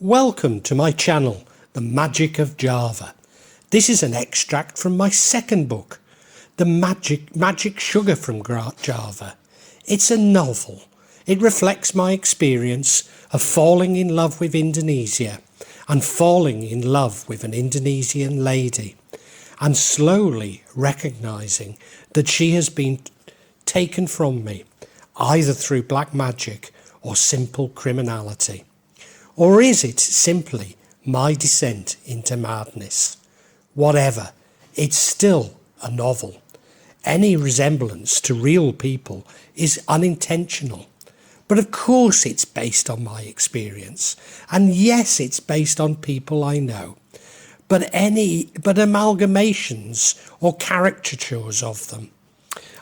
Welcome to my channel, The Magic of Java. This is an extract from my second book, The Magic Sugar from Java. It's a novel. It reflects my experience of falling in love with Indonesia and falling in love with an Indonesian lady and slowly recognising that she has been taken from me either through black magic or simple criminality. Or is it simply my descent into madness? Whatever, it's still a novel. Any resemblance to real people is unintentional. But of course it's based on my experience. And yes, it's based on people I know. But amalgamations or caricatures of them.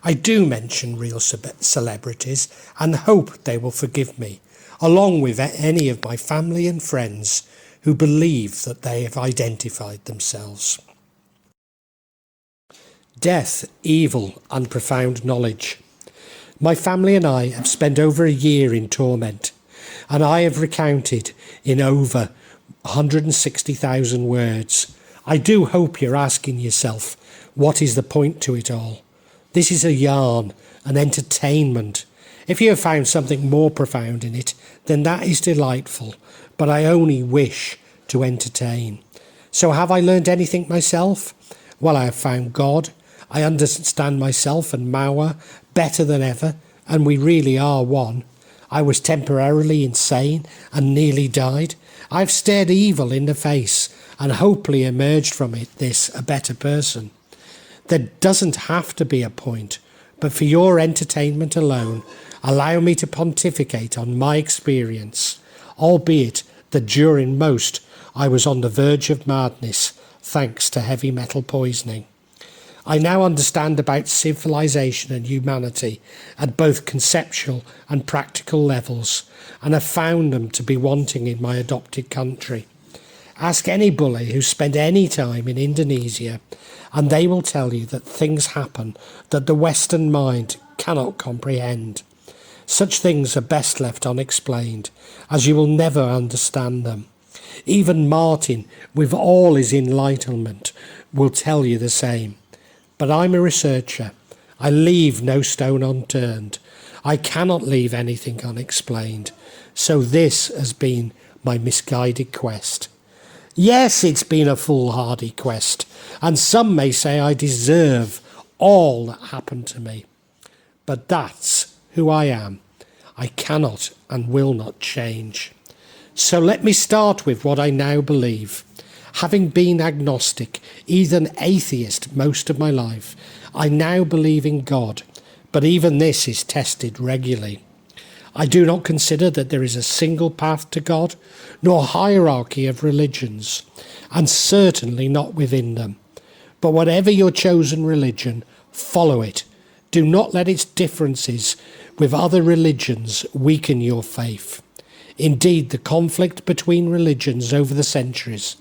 I do mention real celebrities and hope they will forgive me, along with any of my family and friends who believe that they have identified themselves. Death, evil, and profound knowledge. My family and I have spent over a year in torment, and I have recounted in over 160,000 words. I do hope you're asking yourself, what is the point to it all? This is a yarn, an entertainment. If you have found something more profound in it, then that is delightful, but I only wish to entertain. So have I learned anything myself? Well, I have found God. I understand myself and Mawa better than ever, and we really are one. I was temporarily insane and nearly died. I've stared evil in the face and hopefully emerged from this a better person. There doesn't have to be a point, but for your entertainment alone, allow me to pontificate on my experience, albeit that during most I was on the verge of madness thanks to heavy metal poisoning. I now understand about civilization and humanity at both conceptual and practical levels, and have found them to be wanting in my adopted country. Ask any bully who spent any time in Indonesia, and they will tell you that things happen that the Western mind cannot comprehend. Such things are best left unexplained, as you will never understand them. Even Martin, with all his enlightenment, will tell you the same. But I'm a researcher. I leave no stone unturned. I cannot leave anything unexplained. So this has been my misguided quest. Yes, it's been a foolhardy quest, and some may say I deserve all that happened to me. But that's who I am. I cannot and will not change. So let me start with what I now believe. Having been agnostic, even atheist most of my life, I now believe in God, but even this is tested regularly. I do not consider that there is a single path to God, nor hierarchy of religions, and certainly not within them. But whatever your chosen religion, follow it. Do not let its differences with other religions weaken your faith. Indeed, the conflict between religions over the centuries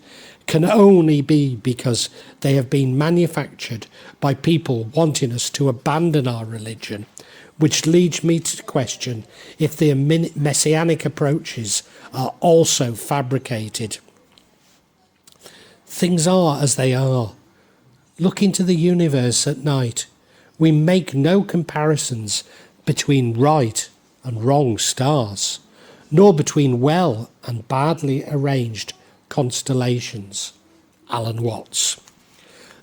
can only be because they have been manufactured by people wanting us to abandon our religion, which leads me to question if the messianic approaches are also fabricated. Things are as they are. Look into the universe at night. We make no comparisons between right and wrong stars, nor between well and badly arranged constellations. Alan Watts.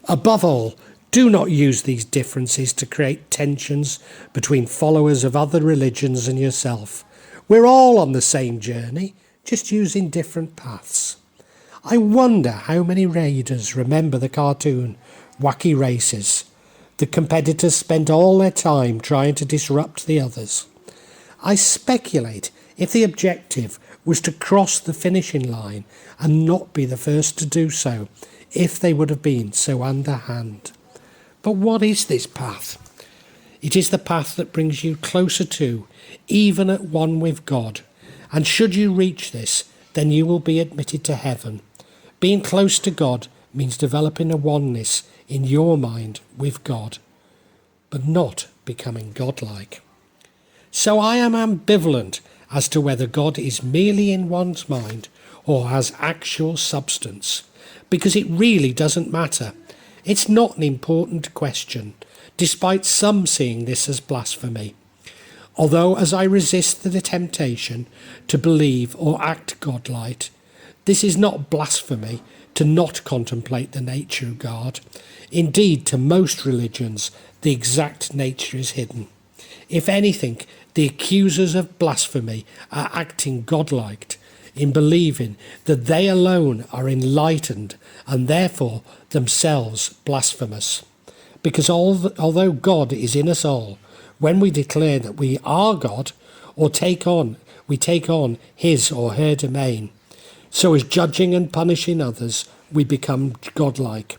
Above all, do not use these differences to create tensions between followers of other religions and yourself. We're all on the same journey, just using different paths. I wonder how many readers remember the cartoon Wacky Races. The competitors spent all their time trying to disrupt the others. I speculate if the objective was to cross the finishing line and not be the first to do so, if they would have been so underhand. But what is this path? It is the path that brings you closer to, even at one with God. And should you reach this, then you will be admitted to heaven. Being close to God means developing a oneness in your mind with God, but not becoming godlike. So I am ambivalent as to whether God is merely in one's mind or has actual substance, because it really doesn't matter. It's not an important question, despite some seeing this as blasphemy. Although as I resist the temptation to believe or act godlike, this is not blasphemy to not contemplate the nature of God. Indeed, to most religions, the exact nature is hidden. If anything, the accusers of blasphemy are acting godlike in believing that they alone are enlightened and therefore themselves blasphemous. Because although God is in us all, when we declare that we are God or we take on his or her domain, so as judging and punishing others, we become godlike.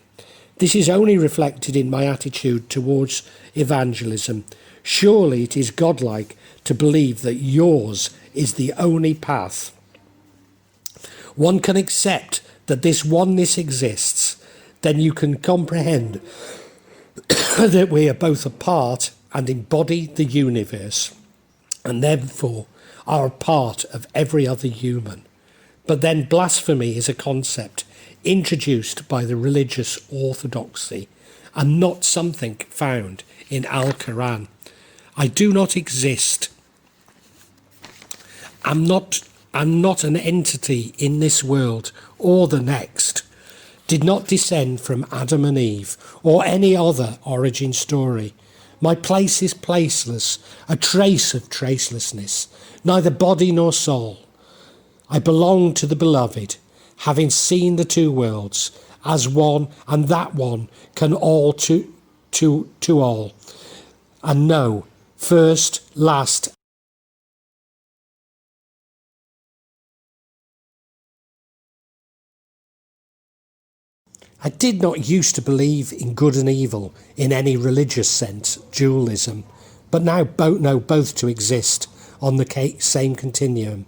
This is only reflected in my attitude towards evangelism. Surely it is godlike to believe that yours is the only path. One can accept that this oneness exists, then you can comprehend that we are both a part and embody the universe, and therefore are a part of every other human. But then blasphemy is a concept introduced by the religious orthodoxy and not something found in Al-Quran. I do not exist. I'm not an entity in this world or the next. Did not descend from Adam and Eve or any other origin story. My place is placeless, a trace of tracelessness, neither body nor soul. I belong to the beloved, having seen the two worlds as one, and that one can all to all, and know first, last. I did not used to believe in good and evil in any religious sense, dualism, but now know both to exist on the same continuum.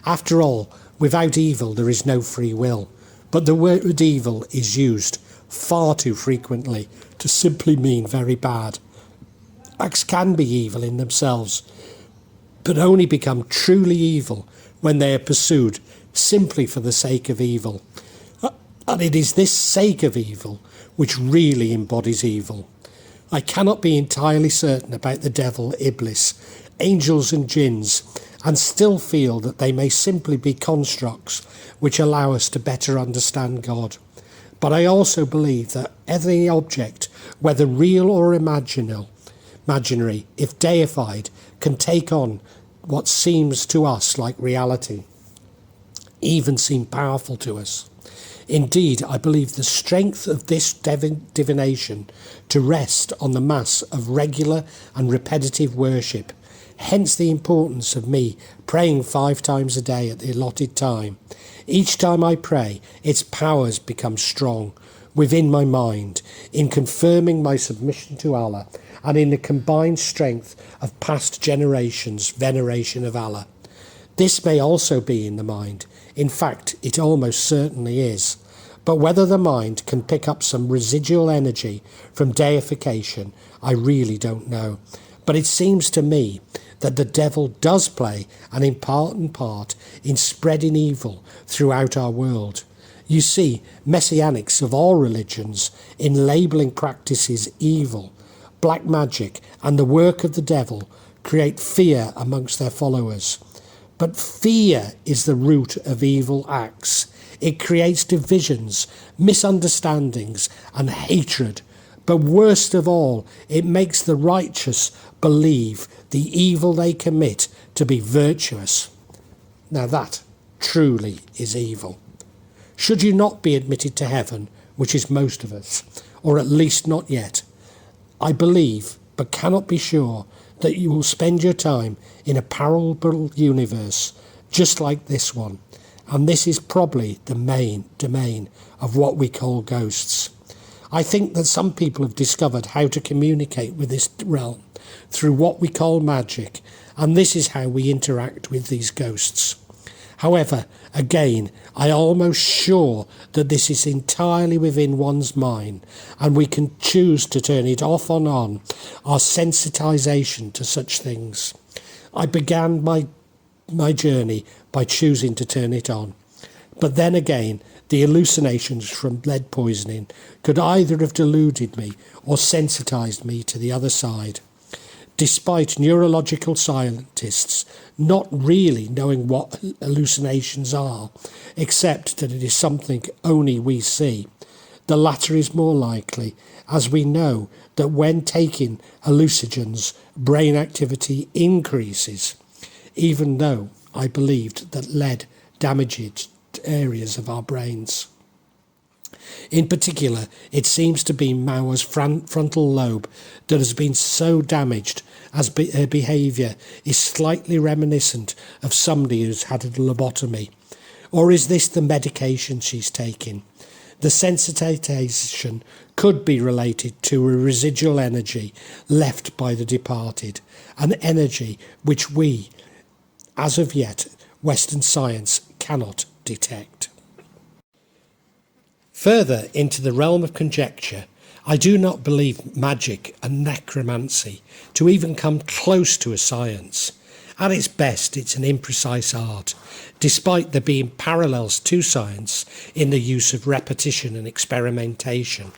After all, without evil there is no free will, but the word evil is used far too frequently to simply mean very bad. Acts can be evil in themselves, but only become truly evil when they are pursued simply for the sake of evil. And it is this sake of evil which really embodies evil. I cannot be entirely certain about the devil, Iblis, angels and jinns, and still feel that they may simply be constructs which allow us to better understand God. But I also believe that any object, whether real or imaginary, if deified, can take on what seems to us like reality, even seem powerful to us. Indeed, I believe the strength of this divination to rest on the mass of regular and repetitive worship, hence the importance of me praying 5 times a day at the allotted time. Each time I pray, its powers become strong within my mind, in confirming my submission to Allah, and in the combined strength of past generations' veneration of Allah. This may also be in the mind. In fact, it almost certainly is. But whether the mind can pick up some residual energy from deification, I really don't know. But it seems to me that the devil does play an important part in spreading evil throughout our world. You see, messianics of all religions, in labelling practices evil, black magic, and the work of the devil, create fear amongst their followers. But fear is the root of evil acts. It creates divisions, misunderstandings, and hatred. But worst of all, it makes the righteous believe the evil they commit to be virtuous. Now that truly is evil. Should you not be admitted to heaven, which is most of us, or at least not yet, I believe, but cannot be sure, that you will spend your time in a parallel universe just like this one, and this is probably the main domain of what we call ghosts. I think that some people have discovered how to communicate with this realm through what we call magic, and this is how we interact with these ghosts. However, again, I am almost sure that this is entirely within one's mind, and we can choose to turn it off and on, our sensitization to such things. I began my journey by choosing to turn it on. But then again, the hallucinations from lead poisoning could either have deluded me or sensitized me to the other side. Despite neurological scientists not really knowing what hallucinations are, except that it is something only we see, the latter is more likely, as we know that when taking hallucinogens, brain activity increases, even though I believed that lead damaged areas of our brains. In particular, it seems to be Mao's frontal lobe that has been so damaged as her behaviour is slightly reminiscent of somebody who's had a lobotomy. Or is this the medication she's taking? The sensitization could be related to a residual energy left by the departed, an energy which we, as of yet, Western science cannot detect. Further into the realm of conjecture, I do not believe magic and necromancy to even come close to a science. At its best, it's an imprecise art, despite there being parallels to science in the use of repetition and experimentation.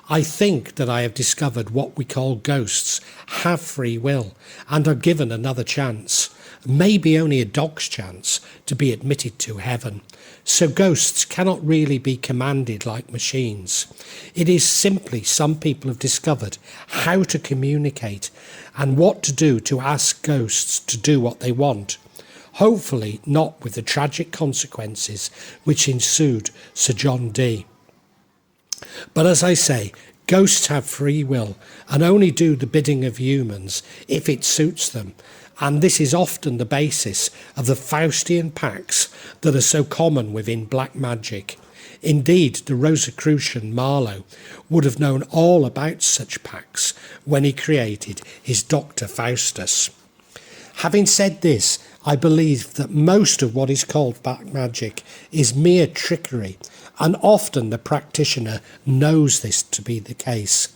I think that I have discovered what we call ghosts have free will and are given another chance, maybe only a dog's chance, to be admitted to heaven. So ghosts cannot really be commanded like machines. It is simply some people have discovered how to communicate and what to do to ask ghosts to do what they want. Hopefully not with the tragic consequences which ensued Sir John Dee. But as I say, ghosts have free will and only do the bidding of humans if it suits them, and this is often the basis of the Faustian pacts that are so common within black magic. Indeed, the Rosicrucian Marlowe would have known all about such pacts when he created his Dr. Faustus. Having said this, I believe that most of what is called black magic is mere trickery, and often the practitioner knows this to be the case.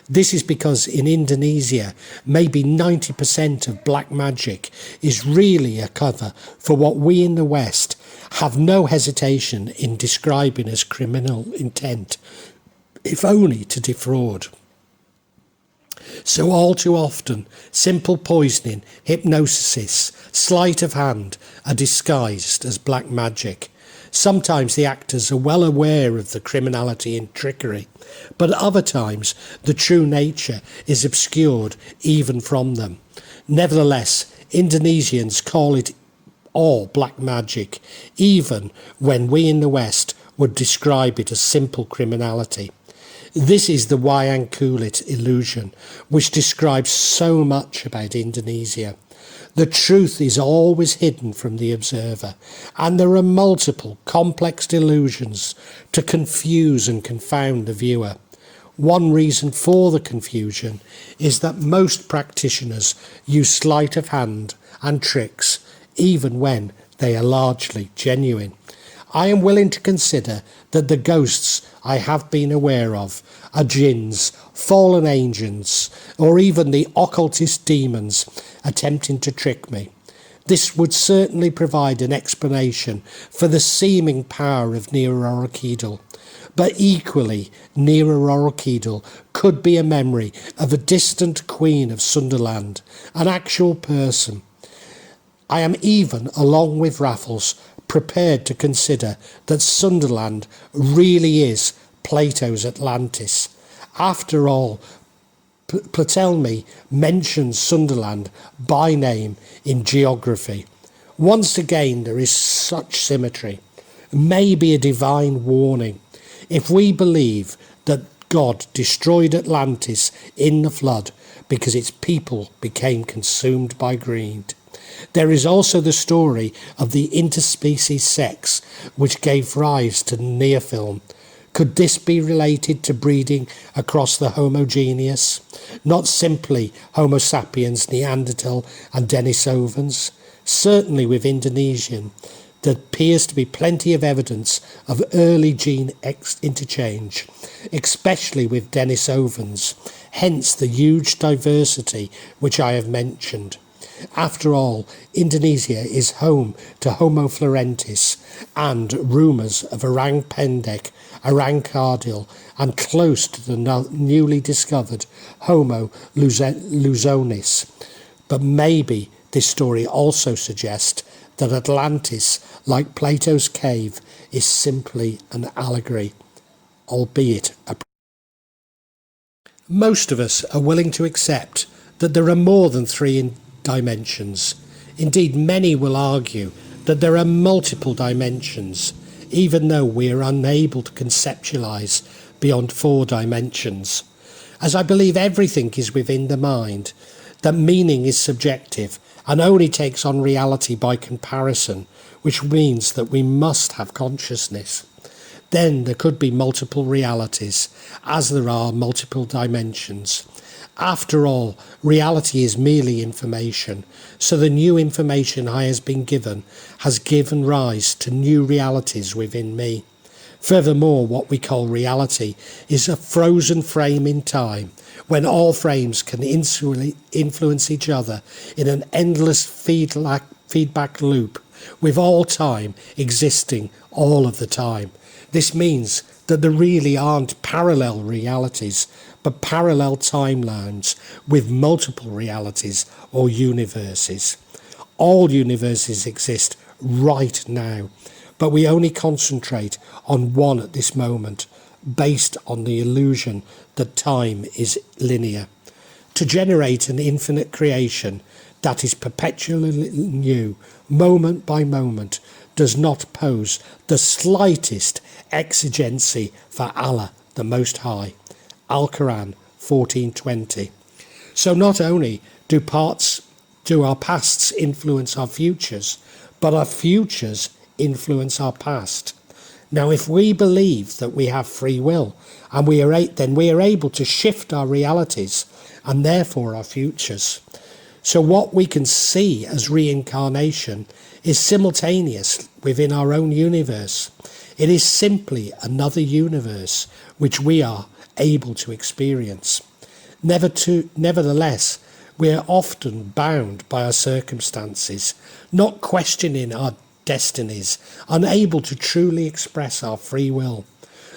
This is because in Indonesia, maybe 90% of black magic is really a cover for what we in the West have no hesitation in describing as criminal intent, if only to defraud. So all too often, simple poisoning, hypnosis, sleight of hand are disguised as black magic. Sometimes the actors are well aware of the criminality and trickery, but at other times the true nature is obscured even from them. Nevertheless, Indonesians call it all black magic, even when we in the West would describe it as simple criminality. This is the wayang kulit illusion, which describes so much about Indonesia. The truth is always hidden from the observer, and there are multiple complex delusions to confuse and confound the viewer. One reason for the confusion is that most practitioners use sleight of hand and tricks, even when they are largely genuine. I am willing to consider that the ghosts I have been aware of are jinns, fallen angels, or even the occultist demons attempting to trick me. This would certainly provide an explanation for the seeming power of Nero-Orchidal, but equally Nero-Orchidal could be a memory of a distant queen of Sunderland, an actual person. I am even, along with Raffles, prepared to consider that Sunderland really is Plato's Atlantis. After all, Ptolemy mentions Sunderland by name in geography. Once again, there is such symmetry, maybe a divine warning. If we believe that God destroyed Atlantis in the flood because its people became consumed by greed. There is also the story of the interspecies sex which gave rise to Neophyllum. Could this be related to breeding across the homogeneous, not simply Homo sapiens, Neanderthal and Denisovans? Certainly with Indonesian, There appears to be plenty of evidence of early gene interchange, especially with Denisovans, hence the huge diversity which I have mentioned. After all, Indonesia is home to Homo florentis and rumours of orang pendek, orang kardil, and close to the newly discovered Homo luzonis. But maybe this story also suggests that Atlantis, like Plato's cave, is simply an allegory, albeit a... Most of us are willing to accept that there are more than three dimensions. Indeed, many will argue that there are multiple dimensions, even though we are unable to conceptualize beyond 4 dimensions. As I believe everything is within the mind, that meaning is subjective and only takes on reality by comparison, which means that we must have consciousness. Then there could be multiple realities, as there are multiple dimensions. After all, reality is merely information, so the new information I has been given has given rise to new realities within me. Furthermore, what we call reality is a frozen frame in time, when all frames can influence each other in an endless feedback loop, with all time existing all of the time. This means that there really aren't parallel realities, but parallel timelines with multiple realities or universes. All universes exist right now, but we only concentrate on one at this moment, based on the illusion that time is linear. To generate an infinite creation that is perpetually new, moment by moment, does not pose the slightest exigency for Allah the Most High. Al-Quran 14:20. So not only do our pasts influence our futures, but our futures influence our past. Now, if we believe that we have free will, and then we are able to shift our realities and therefore our futures. So what we can see as reincarnation is simultaneous within our own universe. It is simply another universe which we are able to experience. Nevertheless, we are often bound by our circumstances, not questioning our destinies, unable to truly express our free will.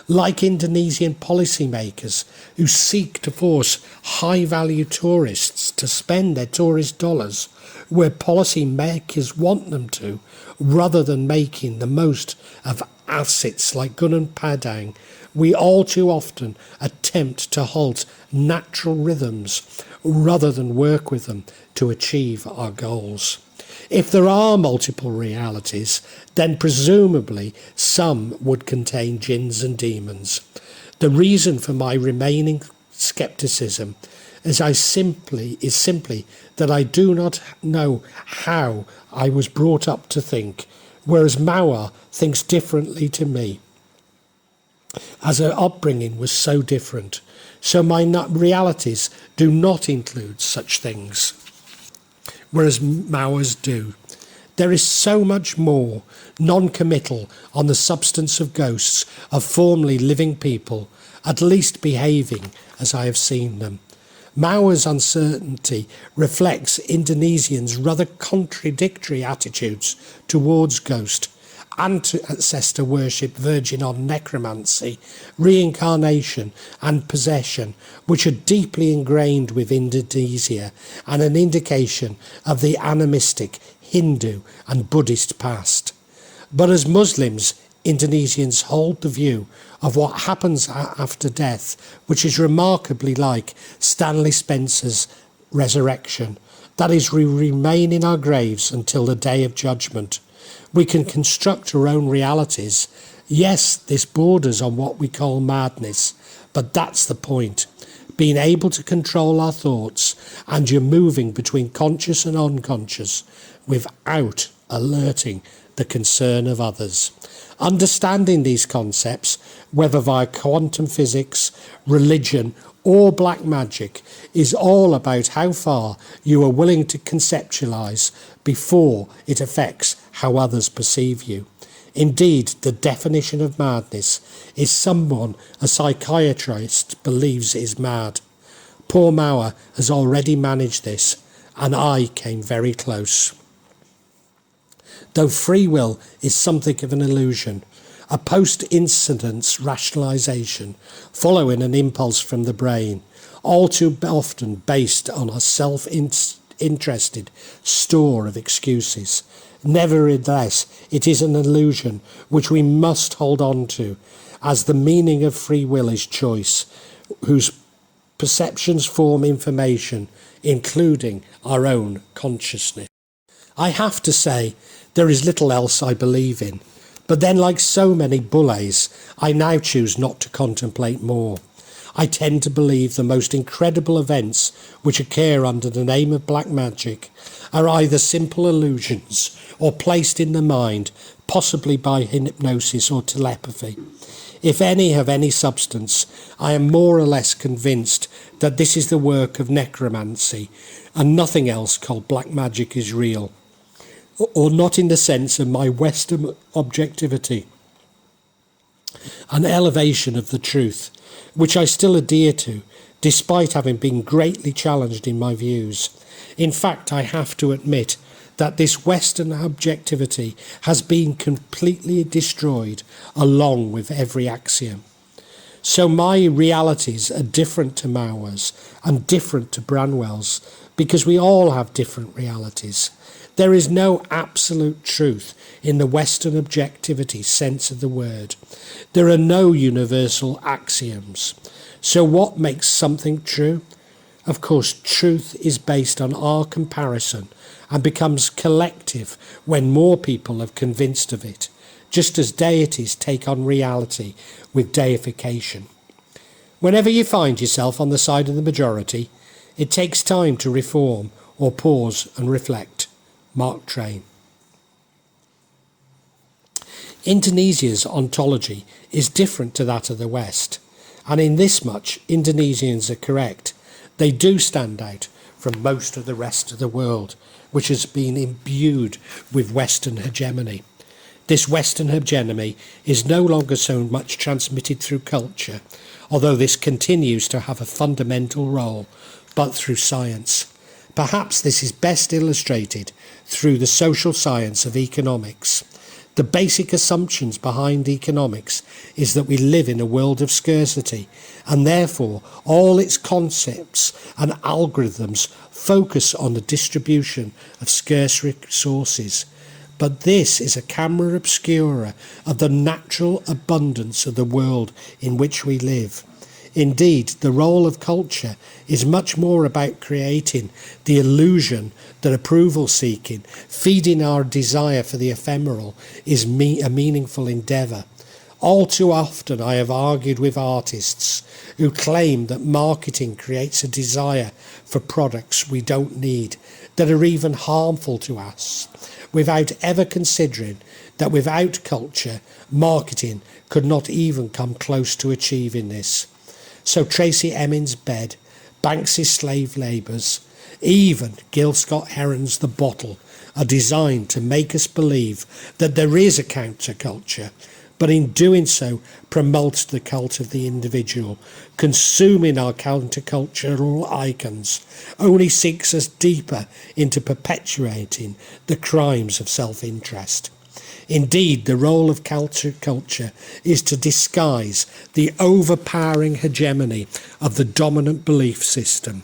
Like Indonesian policymakers who seek to force high-value tourists to spend their tourist dollars where policymakers want them to, rather than making the most of assets like Gunung Padang, we all too often attempt to halt natural rhythms rather than work with them to achieve our goals. If there are multiple realities, then presumably some would contain jinns and demons. The reason for my remaining scepticism is simply that I do not know how I was brought up to think, whereas Mawa thinks differently to me, as her upbringing was so different. So my realities do not include such things, whereas Mawa's do. There is so much more non-committal on the substance of ghosts of formerly living people, at least behaving as I have seen them. Mawa's uncertainty reflects Indonesians' rather contradictory attitudes towards ghost, ancestor worship verging on necromancy, reincarnation and possession, which are deeply ingrained with Indonesia and an indication of the animistic Hindu and Buddhist past. But as Muslims, Indonesians hold the view of what happens after death, which is remarkably like Stanley Spencer's resurrection. That is, we remain in our graves until the day of judgment. We can construct our own realities. Yes, this borders on what we call madness, but that's the point. Being able to control our thoughts, and you're moving between conscious and unconscious without alerting the concern of others. Understanding these concepts, whether via quantum physics, religion, or black magic, is all about how far you are willing to conceptualize before it affects how others perceive you. Indeed, the definition of madness is someone a psychiatrist believes is mad. Poor Mauer has already managed this, and I came very close. Though free will is something of an illusion, a post-incidence rationalisation following an impulse from the brain, all too often based on a self-interested store of excuses. Nevertheless, it is an illusion which we must hold on to, as the meaning of free will is choice, whose perceptions form information, including our own consciousness. I have to say, there is little else I believe in, but then, like so many bullets, I now choose not to contemplate more. I tend to believe the most incredible events which occur under the name of black magic are either simple illusions or placed in the mind, possibly by hypnosis or telepathy. If any have any substance, I am more or less convinced that this is the work of necromancy, and nothing else called black magic is real, or not in the sense of my Western objectivity, an elevation of the truth, which I still adhere to, despite having been greatly challenged in my views. In fact, I have to admit that this Western objectivity has been completely destroyed along with every axiom. So my realities are different to Mauer's and different to Branwell's, because we all have different realities. There is no absolute truth in the Western objectivity sense of the word. There are no universal axioms. So what makes something true? Of course, truth is based on our comparison and becomes collective when more people are convinced of it, just as deities take on reality with deification. Whenever you find yourself on the side of the majority, it takes time to reform or pause and reflect. Mark Twain. Indonesia's ontology is different to that of the West, and in this much Indonesians are correct. They do stand out from most of the rest of the world, which has been imbued with Western hegemony. This Western hegemony is no longer so much transmitted through culture, although this continues to have a fundamental role, but through science. Perhaps this is best illustrated through the social science of economics. The basic assumptions behind economics is that we live in a world of scarcity, and therefore all its concepts and algorithms focus on the distribution of scarce resources. But this is a camera obscura of the natural abundance of the world in which we live. Indeed, the role of culture is much more about creating the illusion that approval-seeking, feeding our desire for the ephemeral, is a meaningful endeavour. All too often I have argued with artists who claim that marketing creates a desire for products we don't need, that are even harmful to us, without ever considering that without culture, marketing could not even come close to achieving this. So Tracy Emin's bed, Banks's slave labours, even Gil Scott-Heron's The Bottle are designed to make us believe that there is a counterculture, but in doing so promotes the cult of the individual. Consuming our countercultural icons only sinks us deeper into perpetuating the crimes of self-interest. Indeed, the role of culture is to disguise the overpowering hegemony of the dominant belief system.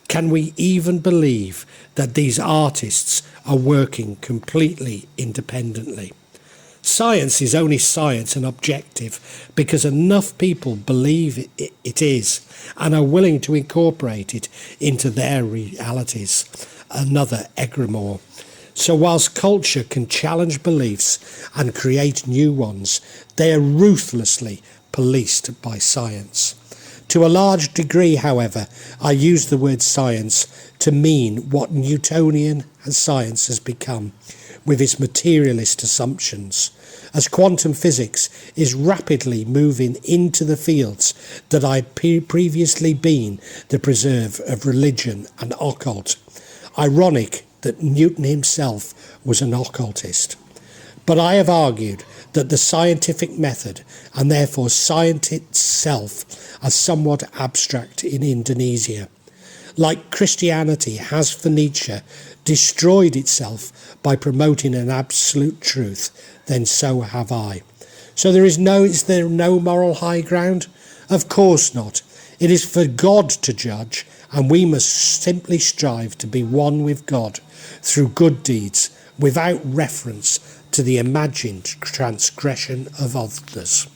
Can we even believe that these artists are working completely independently? Science is only science and objective because enough people believe it is and are willing to incorporate it into their realities. Another egregore. So whilst culture can challenge beliefs and create new ones, they are ruthlessly policed by science. To a large degree, however, I use the word science to mean what Newtonian science has become, with its materialist assumptions, as quantum physics is rapidly moving into the fields that I'd previously been the preserve of religion and occult. Ironic that Newton himself was an occultist. But I have argued that the scientific method, and therefore science itself, are somewhat abstract in Indonesia. Like Christianity has for Nietzsche destroyed itself by promoting an absolute truth, then so have I. So is there no moral high ground? Of course not. It is for God to judge, and we must simply strive to be one with God through good deeds, without reference to the imagined transgression of others.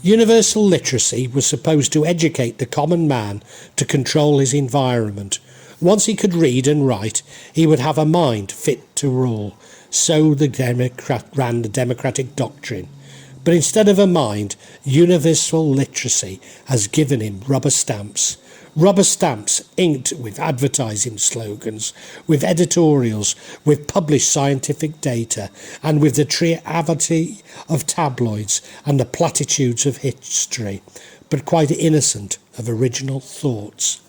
Universal literacy was supposed to educate the common man to control his environment. Once he could read and write, he would have a mind fit to rule. So ran the democratic doctrine. But instead of a mind, universal literacy has given him rubber stamps. Rubber stamps inked with advertising slogans, with editorials, with published scientific data, and with the triviality of tabloids and the platitudes of history, but quite innocent of original thoughts.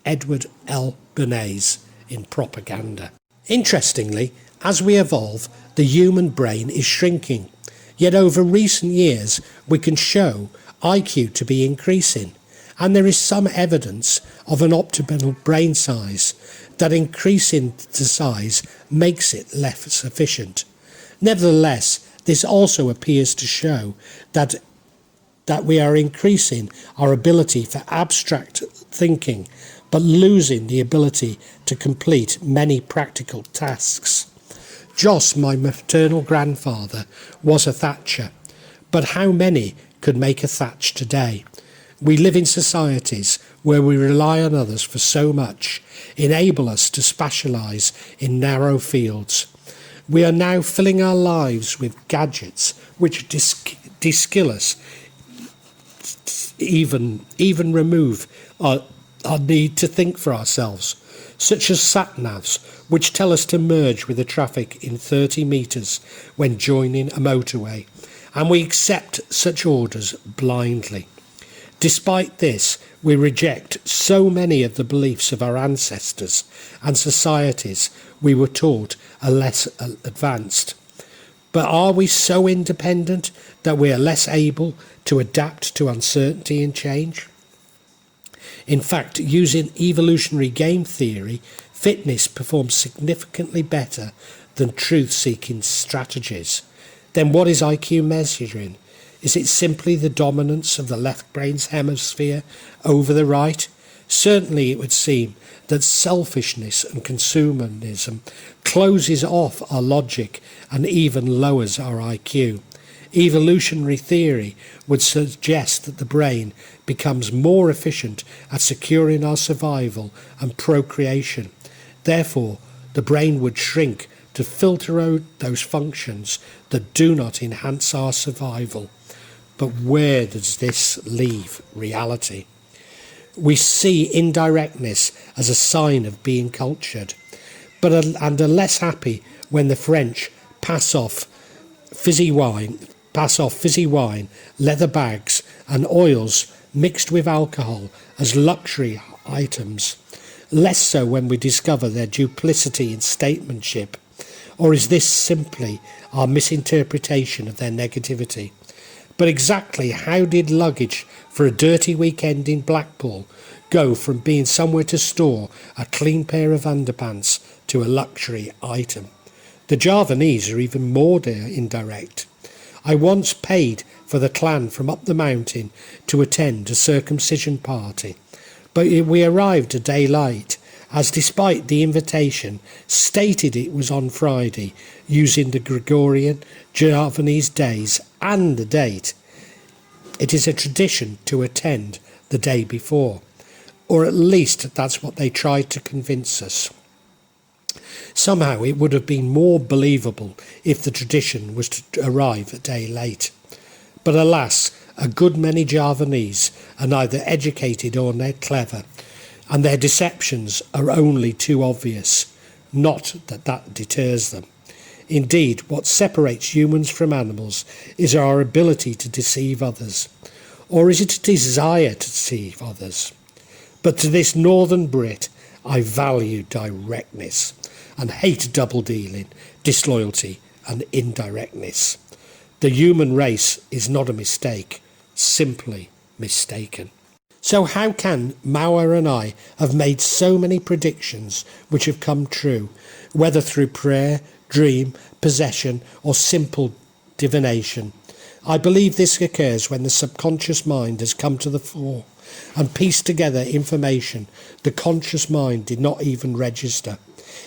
Edward L. Bernays in Propaganda. Interestingly, as we evolve, the human brain is shrinking. Yet over recent years, we can show IQ to be increasing. And there is some evidence of an optimal brain size, that increasing the size makes it less efficient. Nevertheless, this also appears to show that we are increasing our ability for abstract thinking, but losing the ability to complete many practical tasks. Jos, my maternal grandfather, was a thatcher, but how many could make a thatch today? We live in societies where we rely on others for so much, enable us to specialise in narrow fields. We are now filling our lives with gadgets which de-skill us, even remove our need to think for ourselves, such as sat-navs, which tell us to merge with the traffic in 30 metres when joining a motorway, and we accept such orders blindly. Despite this, we reject so many of the beliefs of our ancestors and societies we were taught are less advanced. But are we so independent that we are less able to adapt to uncertainty and change? In fact, using evolutionary game theory, fitness performs significantly better than truth-seeking strategies. Then what is IQ measuring? Is it simply the dominance of the left brain's hemisphere over the right? Certainly it would seem that selfishness and consumerism closes off our logic and even lowers our IQ. Evolutionary theory would suggest that the brain becomes more efficient at securing our survival and procreation. Therefore, the brain would shrink to filter out those functions that do not enhance our survival. But where does this leave reality? We see indirectness as a sign of being cultured, and are less happy when the French pass off fizzy wine, leather bags, and oils mixed with alcohol as luxury items. Less so when we discover their duplicity in statementship. Or is this simply our misinterpretation of their negativity? But exactly how did luggage for a dirty weekend in Blackpool go from being somewhere to store a clean pair of underpants to a luxury item? The Javanese are even more indirect. I once paid for the clan from up the mountain to attend a circumcision party, but we arrived a day late, as despite the invitation stated it was on Friday, using the Gregorian Javanese days and the date. It is a tradition to attend the day before, or at least that's what they tried to convince us. Somehow it would have been more believable if the tradition was to arrive a day late. But alas, a good many Javanese are neither educated or clever, and their deceptions are only too obvious. Not that deters them. Indeed, what separates humans from animals is our ability to deceive others. Or is it a desire to deceive others? But to this northern Brit, I value directness. and hate double-dealing, disloyalty and indirectness. The human race is not a mistake, simply mistaken. So how can Mauer and I have made so many predictions which have come true, whether through prayer, dream, possession or simple divination? I believe this occurs when the subconscious mind has come to the fore and pieced together information the conscious mind did not even register.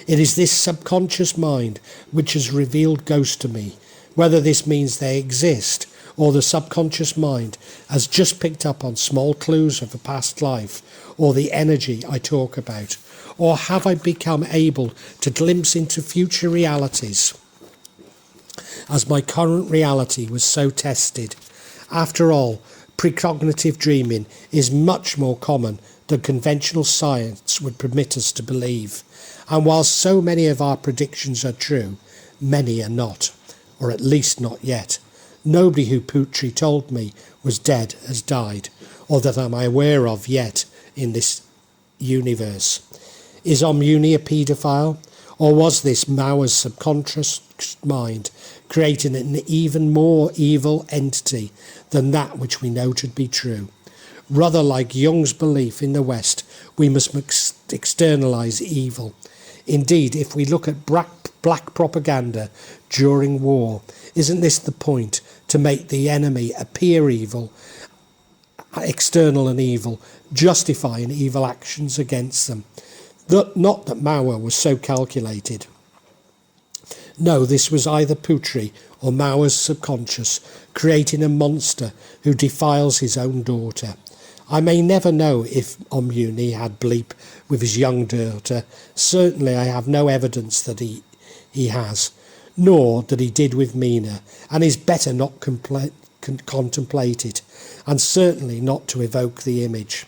It is this subconscious mind which has revealed ghosts to me, whether this means they exist or the subconscious mind has just picked up on small clues of a past life or the energy I talk about, or have I become able to glimpse into future realities as my current reality was so tested. After all, precognitive dreaming is much more common than conventional science would permit us to believe, and while so many of our predictions are true, many are not, or at least not yet. Nobody who Putri told me was dead has died, or that I'm aware of yet in this universe. Is Omuni a paedophile, or was this Mauer's subconscious mind creating an even more evil entity than that which we know to be true? Rather like Jung's belief in the West, we must externalise evil. Indeed, if we look at black propaganda during war, isn't this the point, to make the enemy appear evil, external and evil, justifying evil actions against them? Not that Mauer was so calculated. No, this was either Putri or Mauer's subconscious creating a monster who defiles his own daughter. I may never know if Omuni had bleep with his young daughter. Certainly I have no evidence that he has, nor that he did with Mina, and is better not contemplate it, and certainly not to evoke the image.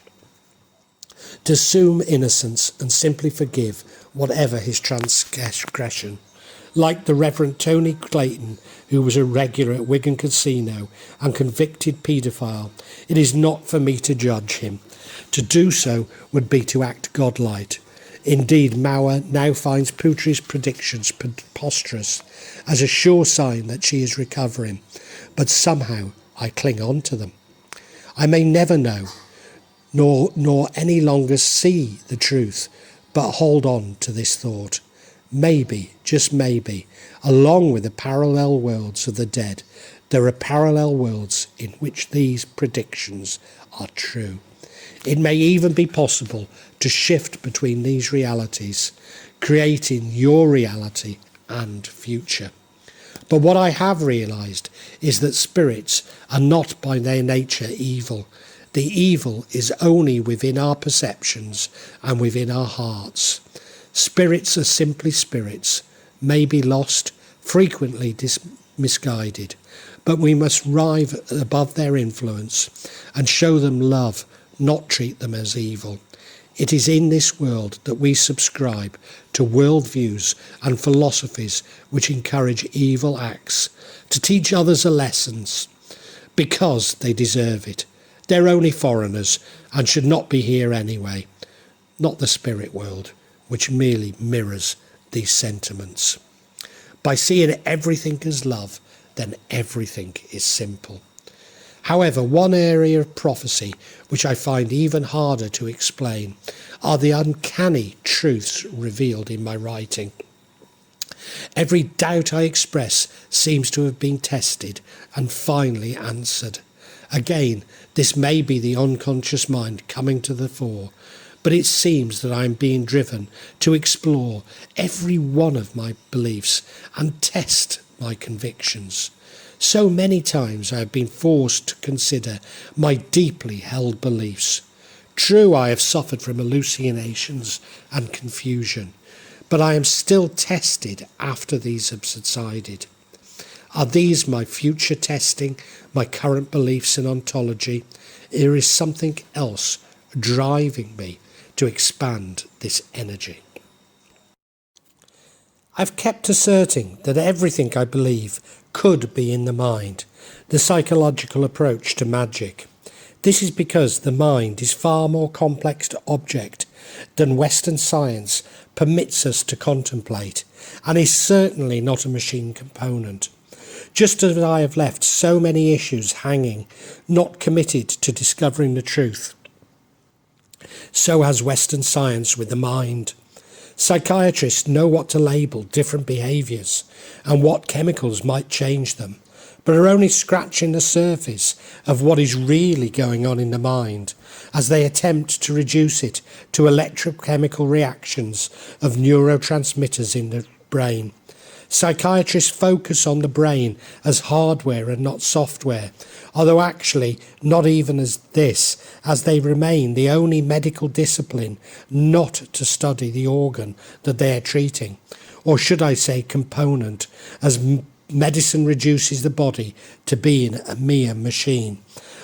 To assume innocence and simply forgive whatever his transgression. Like the Reverend Tony Clayton, who was a regular at Wigan Casino and convicted paedophile, it is not for me to judge him. To do so would be to act godlike. Indeed, Mauer now finds Putri's predictions preposterous, as a sure sign that she is recovering, but somehow I cling on to them. I may never know, nor any longer see the truth, but hold on to this thought. Maybe, just maybe, along with the parallel worlds of the dead, there are parallel worlds in which these predictions are true. It may even be possible to shift between these realities, creating your reality and future. But what I have realised is that spirits are not by their nature evil. The evil is only within our perceptions and within our hearts. Spirits are simply spirits, may be lost, frequently misguided, but we must rise above their influence and show them love, not treat them as evil. It is in this world that we subscribe to worldviews and philosophies which encourage evil acts, to teach others a lesson, because they deserve it. They're only foreigners and should not be here anyway, not the spirit world, which merely mirrors these sentiments. By seeing everything as love, then everything is simple. However, one area of prophecy which I find even harder to explain are the uncanny truths revealed in my writing. Every doubt I express seems to have been tested and finally answered. Again, this may be the unconscious mind coming to the fore, but it seems that I am being driven to explore every one of my beliefs and test my convictions. So many times I have been forced to consider my deeply held beliefs. True, I have suffered from hallucinations and confusion, but I am still tested after these have subsided. Are these my future testing, my current beliefs in ontology? Or is something else driving me to expand this energy? I've kept asserting that everything I believe could be in the mind, the psychological approach to magic. This is because the mind is far more complex object than Western science permits us to contemplate, and is certainly not a machine component. Just as I have left so many issues hanging, not committed to discovering the truth, so has Western science with the mind. Psychiatrists know what to label different behaviours and what chemicals might change them, but are only scratching the surface of what is really going on in the mind as they attempt to reduce it to electrochemical reactions of neurotransmitters in the brain. Psychiatrists focus on the brain as hardware and not software, although actually not even as this, as they remain the only medical discipline not to study the organ that they are treating, or should I say component, as medicine reduces the body to being a mere machine.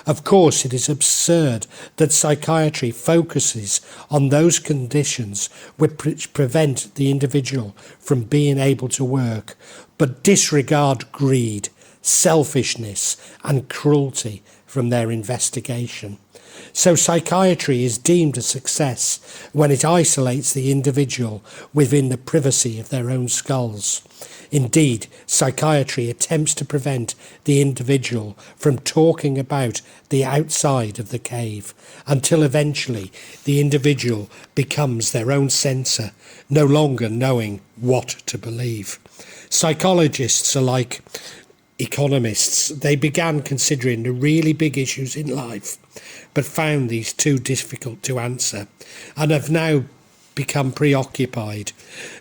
Of course, it is absurd that psychiatry focuses on those conditions which prevent the individual from being able to work, but disregard greed, selfishness, and cruelty from their investigation. So psychiatry is deemed a success when it isolates the individual within the privacy of their own skulls. Indeed, psychiatry attempts to prevent the individual from talking about the outside of the cave until eventually the individual becomes their own censor, no longer knowing what to believe. Psychologists are like economists. They began considering the really big issues in life, but found these too difficult to answer, and have now become preoccupied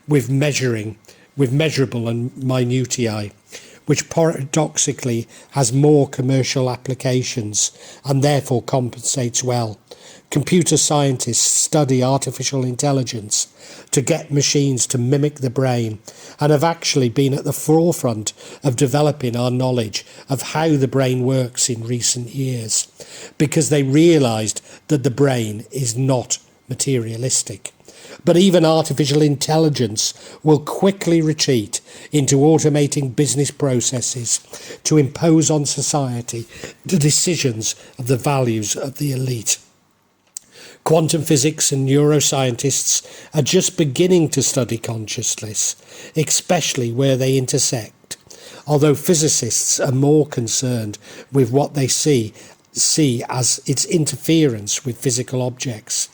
with measurable and minutiae, which paradoxically has more commercial applications and therefore compensates well. Computer scientists study artificial intelligence to get machines to mimic the brain, and have actually been at the forefront of developing our knowledge of how the brain works in recent years, because they realised that the brain is not materialistic. But even artificial intelligence will quickly retreat into automating business processes to impose on society the decisions of the values of the elite. Quantum physics and neuroscientists are just beginning to study consciousness, especially where they intersect, although physicists are more concerned with what they see as its interference with physical objects.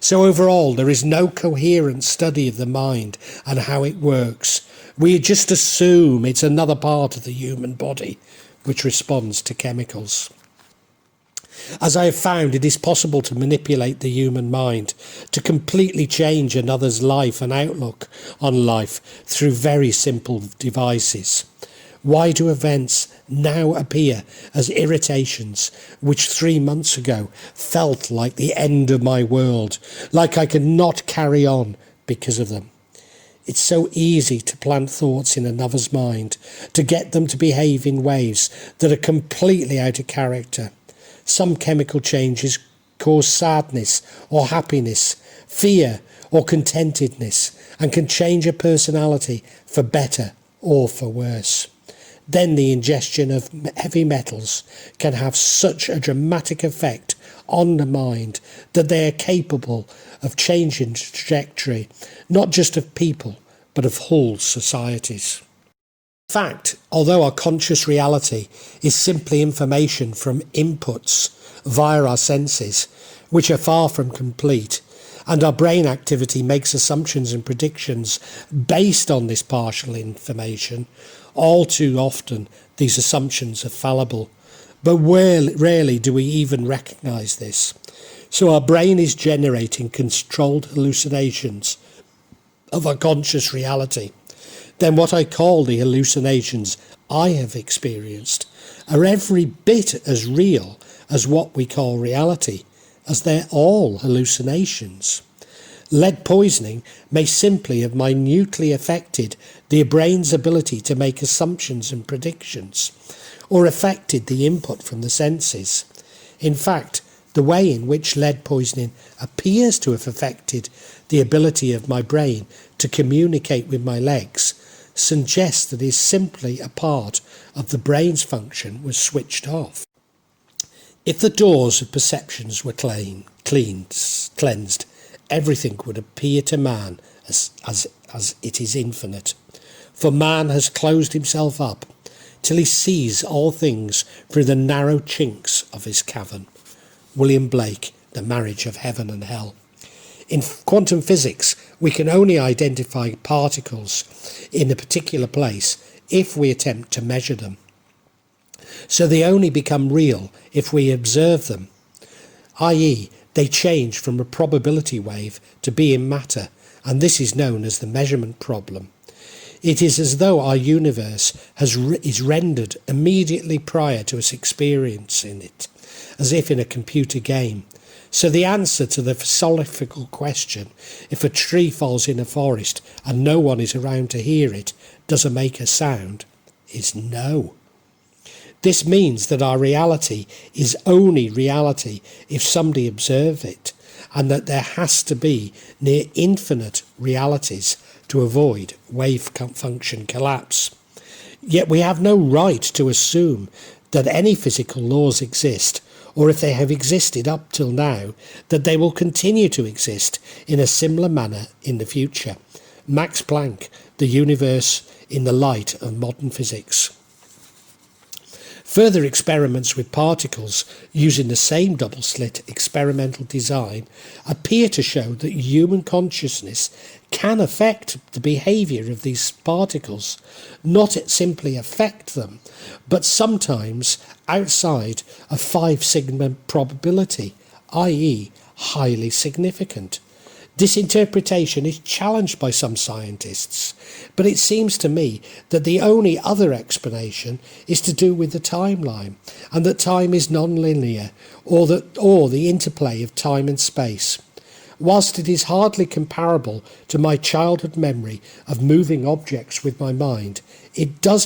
So overall, there is no coherent study of the mind and how it works. We just assume it's another part of the human body which responds to chemicals. As I have found, it is possible to manipulate the human mind, to completely change another's life and outlook on life through very simple devices. Why do events now appear as irritations which 3 months ago felt like the end of my world, like I could not carry on because of them? It's so easy to plant thoughts in another's mind, to get them to behave in ways that are completely out of character. Some chemical changes cause sadness or happiness, fear or contentedness, and can change a personality for better or for worse. Then the ingestion of heavy metals can have such a dramatic effect on the mind that they are capable of changing the trajectory, not just of people, but of whole societies. In fact, although our conscious reality is simply information from inputs via our senses, which are far from complete, and our brain activity makes assumptions and predictions based on this partial information, all too often these assumptions are fallible, but rarely do we even recognise this. So our brain is generating controlled hallucinations of our conscious reality. Then what I call the hallucinations I have experienced are every bit as real as what we call reality, as they're all hallucinations. Lead poisoning may simply have minutely affected the brain's ability to make assumptions and predictions, or affected the input from the senses. In fact, the way in which lead poisoning appears to have affected the ability of my brain to communicate with my legs suggests that it is simply a part of the brain's function was switched off. If the doors of perceptions were cleansed, everything would appear to man as it is infinite. For man has closed himself up till he sees all things through the narrow chinks of his cavern. William Blake, The Marriage of Heaven and Hell. In quantum physics, we can only identify particles in a particular place if we attempt to measure them. So they only become real if we observe them, i.e., they change from a probability wave to being matter, and this is known as the measurement problem. It is as though our universe is rendered immediately prior to us experiencing it, as if in a computer game. So the answer to the philosophical question, if a tree falls in a forest and no one is around to hear it, does it make a sound, is no. This means that our reality is only reality if somebody observes it, and that there has to be near infinite realities to avoid wave function collapse. Yet we have no right to assume that any physical laws exist, or if they have existed up till now, that they will continue to exist in a similar manner in the future. Max Planck, The Universe in the Light of Modern Physics. Further experiments with particles using the same double-slit experimental design appear to show that human consciousness can affect the behaviour of these particles, not simply affect them, but sometimes outside of 5 sigma probability, i.e. highly significant. This interpretation is challenged by some scientists, but it seems to me that the only other explanation is to do with the timeline, and that time is non-linear, or the interplay of time and space. Whilst it is hardly comparable to my childhood memory of moving objects with my mind, it does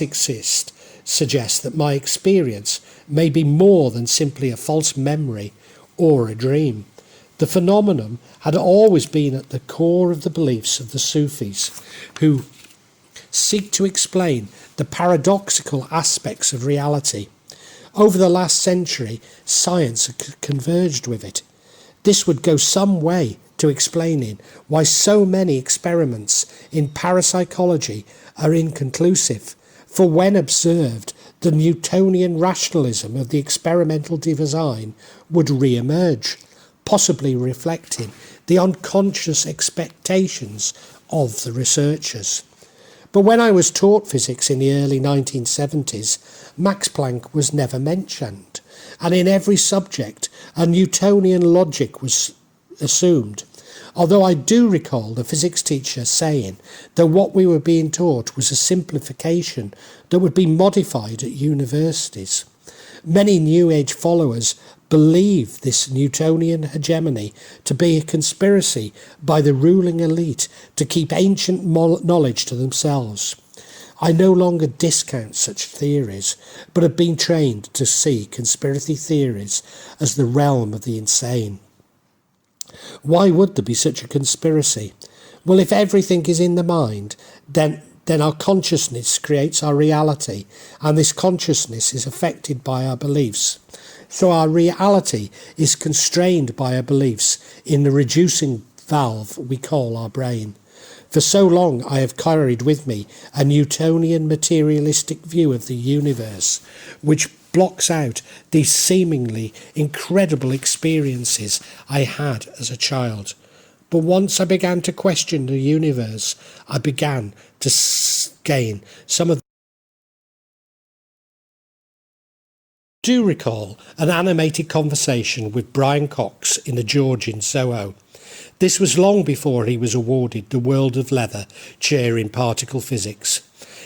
suggest that my experience may be more than simply a false memory or a dream. The phenomenon had always been at the core of the beliefs of the Sufis, who seek to explain the paradoxical aspects of reality. Over the last century, science converged with it. This would go some way to explaining why so many experiments in parapsychology are inconclusive, for when observed, the Newtonian rationalism of the experimental design would re-emerge, possibly reflecting the unconscious expectations of the researchers. But when I was taught physics in the early 1970s, Max Planck was never mentioned, and in every subject a Newtonian logic was assumed. Although I do recall the physics teacher saying that what we were being taught was a simplification that would be modified at universities. Many New Age followers believe this Newtonian hegemony to be a conspiracy by the ruling elite to keep ancient knowledge to themselves. I no longer discount such theories, but have been trained to see conspiracy theories as the realm of the insane. Why would there be such a conspiracy? Well, if everything is in the mind, then our consciousness creates our reality, and this consciousness is affected by our beliefs. So our reality is constrained by our beliefs in the reducing valve we call our brain. For so long I have carried with me a Newtonian materialistic view of the universe, which blocks out these seemingly incredible experiences I had as a child. But once I began to question the universe, I began to gain some of the... I do recall an animated conversation with Brian Cox in the George in Soho. This was long before he was awarded the World of Leather chair in particle physics.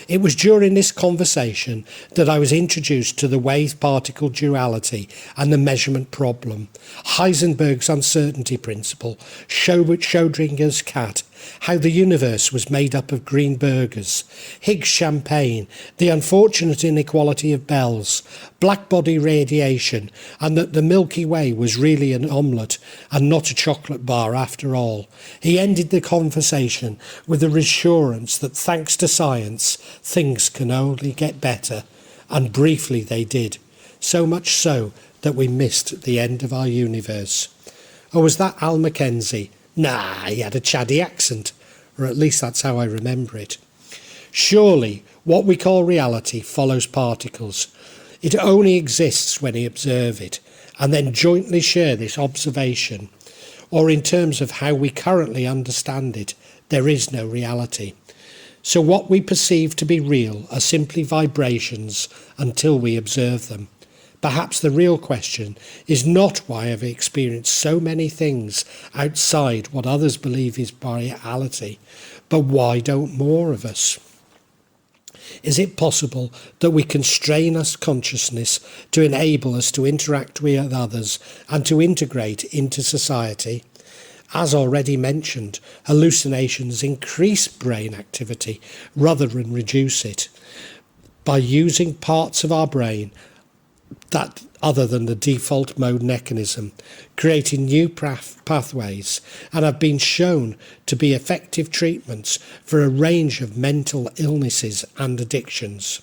It was during this conversation that I was introduced to the wave-particle duality and the measurement problem, Heisenberg's uncertainty principle, Schrödinger's cat, how the universe was made up of green burgers, Higgs champagne, the unfortunate inequality of Bell's, black-body radiation, and that the Milky Way was really an omelette and not a chocolate bar after all. He ended the conversation with the reassurance that thanks to science, things can only get better, and briefly they did, so much so that we missed the end of our universe. Or was that Al Mackenzie, Nah, he had a Chaddy accent, or at least that's how I remember it. Surely, what we call reality follows particles. It only exists when we observe it, and then jointly share this observation. Or in terms of how we currently understand it, there is no reality. So what we perceive to be real are simply vibrations until we observe them. Perhaps the real question is not why I've experienced so many things outside what others believe is reality, but why don't more of us? Is it possible that we constrain our consciousness to enable us to interact with others and to integrate into society? As already mentioned, hallucinations increase brain activity rather than reduce it. By using parts of our brain that other than the default mode mechanism, creating new pathways, and have been shown to be effective treatments for a range of mental illnesses and addictions.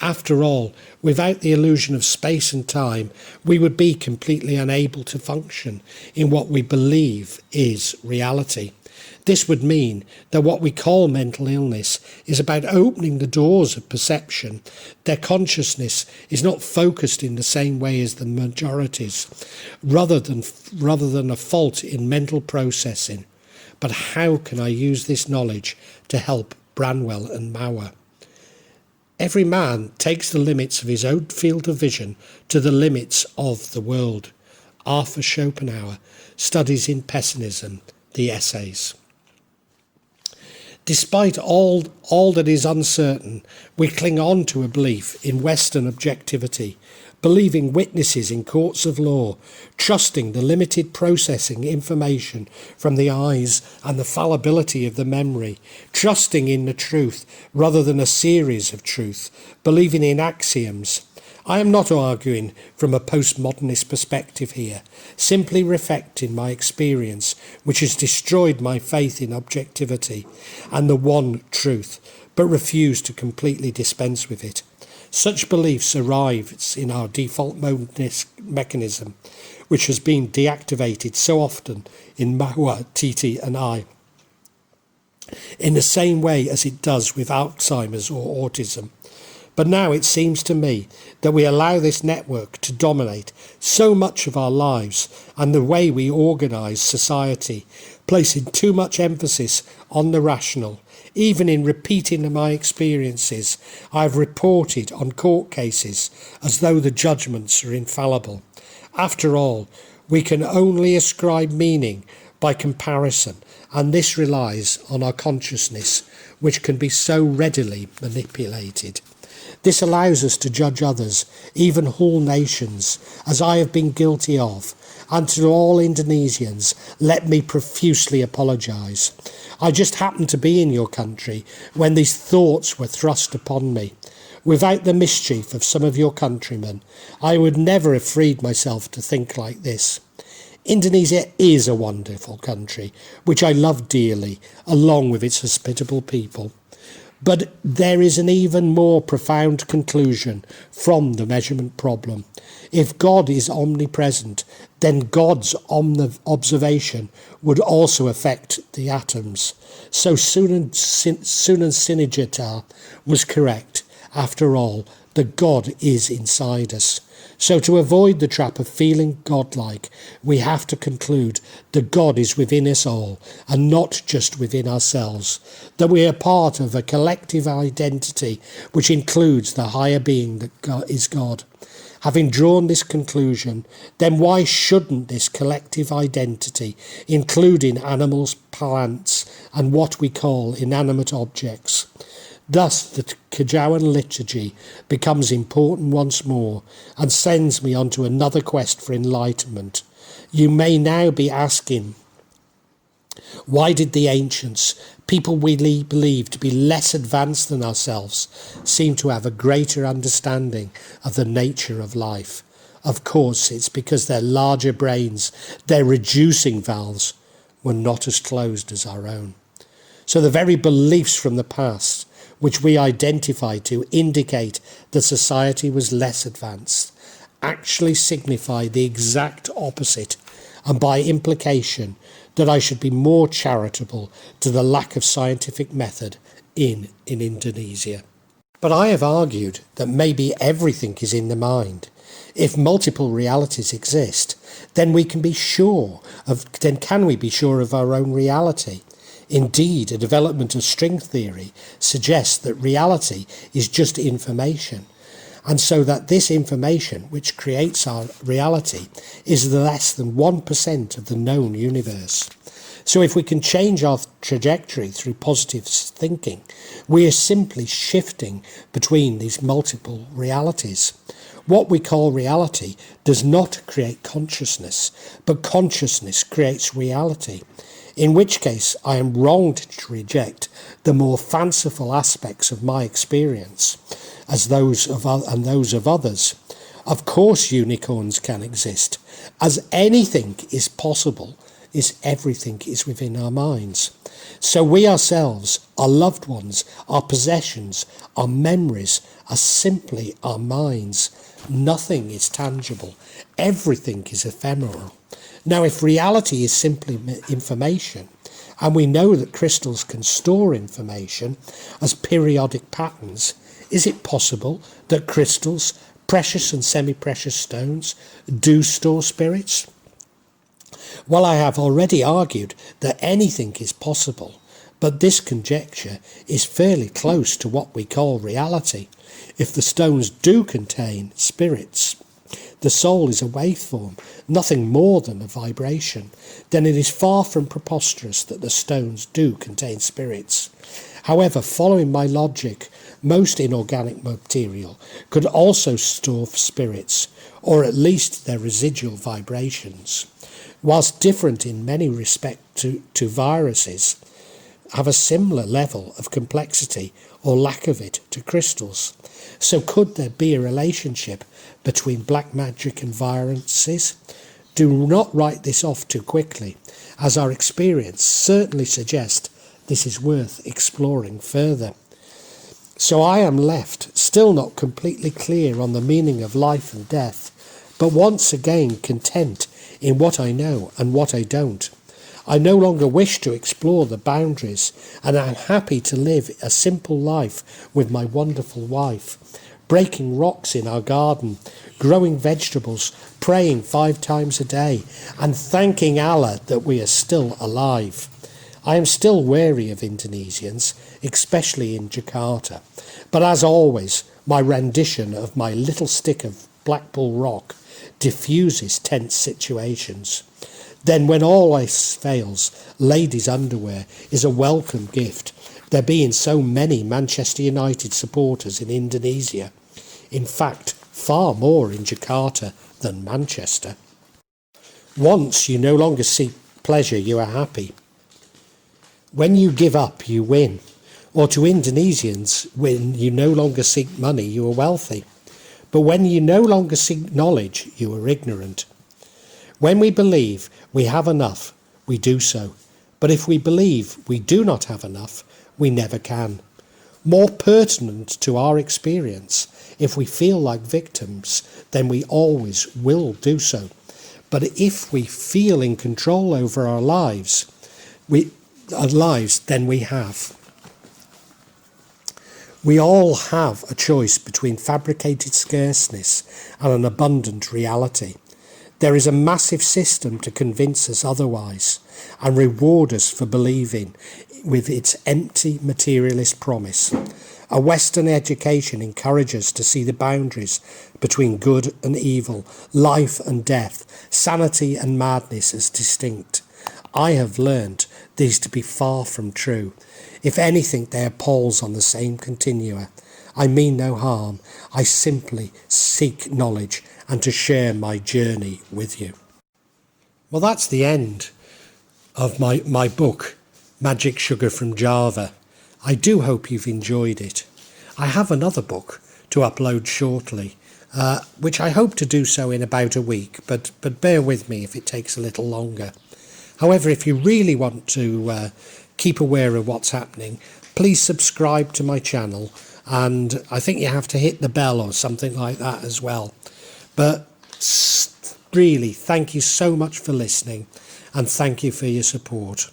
After all, without the illusion of space and time, we would be completely unable to function in what we believe is reality. This would mean that what we call mental illness is about opening the doors of perception. Their consciousness is not focused in the same way as the majorities, rather than a fault in mental processing. But how can I use this knowledge to help Branwell and Mauer? Every man takes the limits of his own field of vision to the limits of the world. Arthur Schopenhauer, Studies in Pessimism, the Essays. Despite all that is uncertain, we cling on to a belief in Western objectivity, believing witnesses in courts of law, trusting the limited processing information from the eyes and the fallibility of the memory, trusting in the truth rather than a series of truth, believing in axioms. I am not arguing from a postmodernist perspective here, simply reflecting my experience, which has destroyed my faith in objectivity and the one truth, but refused to completely dispense with it. Such beliefs arise in our default mode mechanism, which has been deactivated so often in Mahua, Titi and I, in the same way as it does with Alzheimer's or autism. But now it seems to me that we allow this network to dominate so much of our lives and the way we organise society, placing too much emphasis on the rational. Even in repeating my experiences, I have reported on court cases as though the judgments are infallible. After all, we can only ascribe meaning by comparison, and this relies on our consciousness, which can be so readily manipulated. This allows us to judge others, even whole nations, as I have been guilty of, and to all Indonesians, let me profusely apologise. I just happened to be in your country when these thoughts were thrust upon me. Without the mischief of some of your countrymen, I would never have freed myself to think like this. Indonesia is a wonderful country, which I love dearly, along with its hospitable people. But there is an even more profound conclusion from the measurement problem. If God is omnipresent, then God's observation would also affect the atoms. So Sunan Sinijata was correct. After all, the God is inside us. So to avoid the trap of feeling godlike, we have to conclude that God is within us all and not just within ourselves, that we are part of a collective identity which includes the higher being that God is God. Having drawn this conclusion, then why shouldn't this collective identity, including animals, plants, and what we call inanimate objects? Thus the Kejawen liturgy becomes important once more and sends me on to another quest for enlightenment. You may now be asking, why did the ancients, people we believe to be less advanced than ourselves, seem to have a greater understanding of the nature of life? Of course, it's because their larger brains, their reducing valves, were not as closed as our own. So the very beliefs from the past, which we identify to indicate that society was less advanced, actually signify the exact opposite, and by implication that I should be more charitable to the lack of scientific method in Indonesia. But I have argued that maybe everything is in the mind. If multiple realities exist, then can we be sure of our own reality? Indeed, a development of string theory suggests that reality is just information, and so that this information, which creates our reality, is less than 1% of the known universe. So if we can change our trajectory through positive thinking, we are simply shifting between these multiple realities. What we call reality does not create consciousness, but consciousness creates reality, in which case I am wrong to reject the more fanciful aspects of my experience as those of others. Of course unicorns can exist, as anything is possible, is everything is within our minds. So we ourselves, our loved ones, our possessions, our memories are simply our minds. Nothing is tangible. Everything is ephemeral. Now, if reality is simply information, and we know that crystals can store information as periodic patterns, is it possible that crystals, precious and semi-precious stones, do store spirits? Well, I have already argued that anything is possible, but this conjecture is fairly close to what we call reality. If the stones do contain spirits, the soul is a waveform, nothing more than a vibration, then it is far from preposterous that the stones do contain spirits. However, following my logic, most inorganic material could also store spirits, or at least their residual vibrations. Whilst different in many respects to viruses, have a similar level of complexity or lack of it to crystals. So could there be a relationship between black magic and viruses? Do not write this off too quickly, as our experience certainly suggests this is worth exploring further. So I am left still not completely clear on the meaning of life and death, but once again content in what I know and what I don't. I no longer wish to explore the boundaries, and I am happy to live a simple life with my wonderful wife, breaking rocks in our garden, growing vegetables, praying 5 times a day, and thanking Allah that we are still alive. I am still wary of Indonesians, especially in Jakarta, but as always, my rendition of my little stick of Blackpool rock diffuses tense situations. Then when all else fails, ladies' underwear is a welcome gift, there being so many Manchester United supporters in Indonesia. In fact, far more in Jakarta than Manchester. Once you no longer seek pleasure, you are happy. When you give up, you win. Or to Indonesians, when you no longer seek money, you are wealthy. But when you no longer seek knowledge, you are ignorant. When we believe we have enough, we do so. But if we believe we do not have enough, we never can. More pertinent to our experience, if we feel like victims, then we always will do so. But if we feel in control over our lives, then we have. We all have a choice between fabricated scarceness and an abundant reality. There is a massive system to convince us otherwise and reward us for believing with its empty materialist promise. A Western education encourages us to see the boundaries between good and evil, life and death, sanity and madness as distinct. I have learnt these to be far from true. If anything, they are poles on the same continua. I mean no harm. I simply seek knowledge and to share my journey with you. Well, that's the end of my book, Magic Sugar from Java. I do hope you've enjoyed it. I have another book to upload shortly, which I hope to do so in about a week, but bear with me if it takes a little longer. However, if you really want to keep aware of what's happening, please subscribe to my channel, and I think you have to hit the bell or something like that as well. But really, thank you so much for listening, and thank you for your support.